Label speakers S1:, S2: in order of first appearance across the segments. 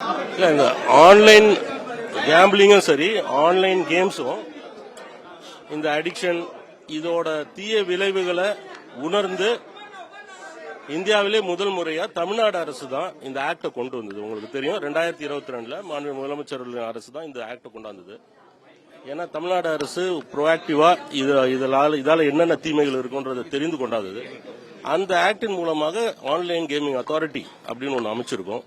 S1: இந்த ஆன்லைன் கேம்பிளிங்கும் சரி, ஆன்லைன் கேம்ஸும் இந்த அடிக்ஷன் இதோட தீய விளைவுகளை உணர்ந்து இந்தியாவிலே முதல் முறையா தமிழ்நாடு அரசு தான் இந்த ஆக்டை கொண்டு வந்தது. உங்களுக்கு தெரியும், 2022 மாண்பு முதலமைச்சர் அரசு தான் இந்த ஆக்டை கொண்டாந்தது. ஏன்னா தமிழ்நாடு அரசு ப்ரோஆக்டிவா இதால என்னென்ன தீமைகள் இருக்குன்றதை தெரிந்து கொண்டாதது. அந்த ஆக்டின் மூலமாக ஆன்லைன் கேமிங் அத்தாரிட்டி அப்படின்னு ஒன்று அமைச்சிருக்கோம்.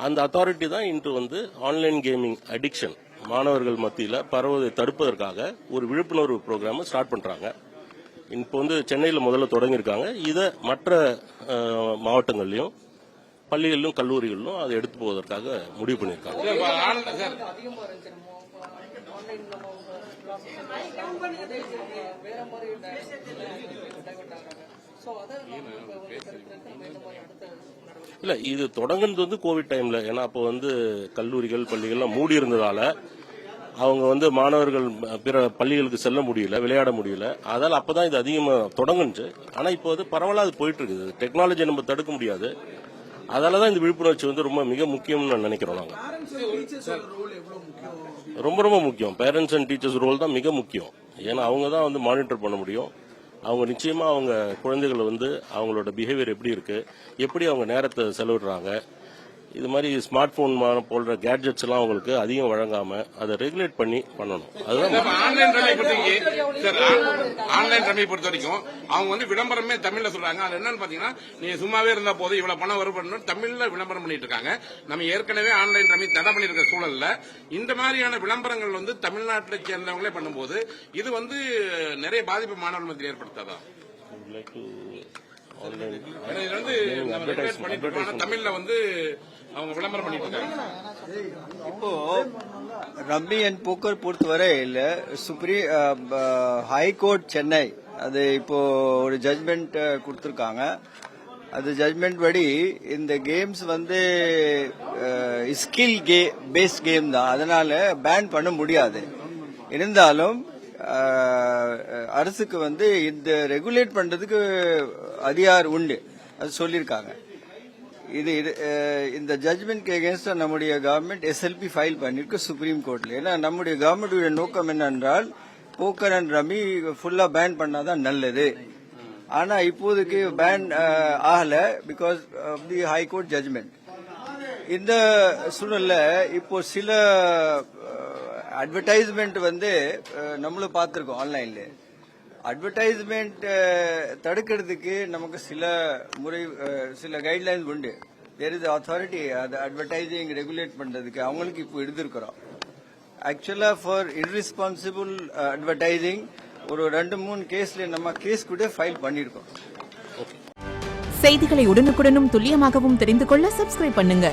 S1: அந்த அத்தாரிட்டி தான் இன்று ஆன்லைன் கேமிங் அடிக்ஷன் மாணவர்கள் மத்தியில் பரவுவதை தடுப்பதற்காக ஒரு விழிப்புணர்வு ப்ரோக்ராம் ஸ்டார்ட் பண்றாங்க. இப்போ சென்னையில் முதல்ல தொடங்கியிருக்காங்க. இதை மற்ற மாவட்டங்கள்லயும் பள்ளிகளிலும் கல்லூரிகளிலும் அதை எடுத்து போவதற்காக முடிவு பண்ணியிருக்காங்க. இல்ல, இது தொடங்குனது கோவிட் டைம்ல. ஏன்னா அப்போ கல்லூரிகள் பள்ளிகள்லாம் மூடி இருந்ததால அவங்க மாணவர்கள் பிற பள்ளிகளுக்கு செல்ல முடியல, விளையாட முடியல. அதால அப்பதான் இது அதிகமா தொடங்குச்சு. ஆனா இப்போ பரவலா அது போயிட்டு இருக்குது. டெக்னாலஜி நம்ம தடுக்க முடியாது. அதாலதான் இந்த விழிப்புணர்ச்சி ரொம்ப மிக முக்கியம்னு நினைக்கிறோம். நாங்க ரொம்ப ரொம்ப முக்கியம். பேரண்ட்ஸ் அண்ட் டீச்சர்ஸ் ரோல் தான் மிக முக்கியம். ஏன்னா அவங்க தான் மானிட்டர் பண்ண முடியும். அவங்க நிச்சயமா அவங்க குழந்தைகள் அவங்களோட பிஹேவியர் எப்படி இருக்கு, எப்படி அவங்க நேரத்தை செலவிடுறாங்க, இது மாதிரி ஸ்மார்ட் போன் போன்ற கேட்ஜெட்ஸ் எல்லாம் அவங்களுக்கு அதிகம் வழங்காம அதை ரெகுலேட் பண்ணி பண்ணணும். அதுதான்
S2: ஆன்லைன் ரம்மி பொறுத்த வரைக்கும் அவங்க விளம்பரமே தமிழ்ல சொல்றாங்க. அது என்னன்னு பாத்தீங்கன்னா, நீங்க சும்மாவே இருந்தா போது இவ்வளவு பணம் வரும் தமிழ்ல விளம்பரம் பண்ணிட்டு இருக்காங்க. நம்ம ஏற்கனவே ஆன்லைன் ரம்மி தடை பண்ணிருக்க சூழல்ல இந்த மாதிரியான விளம்பரங்கள் தமிழ்நாட்டை சேர்ந்தவங்களே பண்ணும்போது இது நிறைய பாதிப்பு மாணவர்கள் மத்தியில் ஏற்படுத்தாதா? தமிழ்ல அவங்க விளம்பரம் பண்ணிட்டு இருக்காங்க.
S3: இப்போ ரம்மி அண்ட் போக்கர் பொறுத்தவரை இல்ல, ஹைகோர்ட் சென்னை அது இப்போ ஒரு ஜட்மெண்ட் கொடுத்திருக்காங்க. அது ஜட்மெண்ட் படி இந்த கேம்ஸ் ஸ்கில் பேஸ்ட் கேம் தான், அதனால பேன் பண்ண முடியாது. இருந்தாலும் அரசுக்கு இந்த ரெகுலேட் பண்றதுக்கு அதிகாரம் உண்டு, அது சொல்லியிருக்காங்க. இந்த ஜட்மெண்ட் எகேன்ஸ்டா நம்முடைய கவர்மெண்ட் எஸ்எல்பி ஃபைல் பண்ணிருக்கு சுப்ரீம் கோர்ட்ல. ஏன்னா நம்முடைய கவர்மெண்டுடைய நோக்கம் என்னென்றால் போக்கர் அண்ட் ரம்மி ஃபுல்லா பேன் பண்ணாதான் நல்லது. ஆனா இப்போதைக்கு பேன் ஆகல because of the high court judgement. இந்த சூழல்ல இப்போ சில அட்வர்டைஸ்மெண்ட் நம்மளும் பார்த்திருக்கோம் ஆன்லைன்ல. அட்வர்டைஸ்மெண்ட் தடுக்கிறதுக்கு நமக்கு சில கைட்லைன்ஸ் உண்டு. தேர் இஸ் அத்தாரிட்டி அது அட்வர்டைசிங் ரெகுலேட் பண்றதுக்கு அவங்களுக்கு இப்போ எடுத்திருக்கிறோம். ஆக்சுவலா ஃபார் இர்ரெஸ்பான்சிபிள் அட்வர்டைசிங் ஒரு 2-3 கேஸ்ல நம்ம கேஸ் கூட ஃபைல் பண்ணிருக்கோம்.
S4: செய்திகளை உடனுக்குடனும் துல்லியமாகவும் தெரிந்து கொள்ள சப்ஸ்கிரைப் பண்ணுங்க.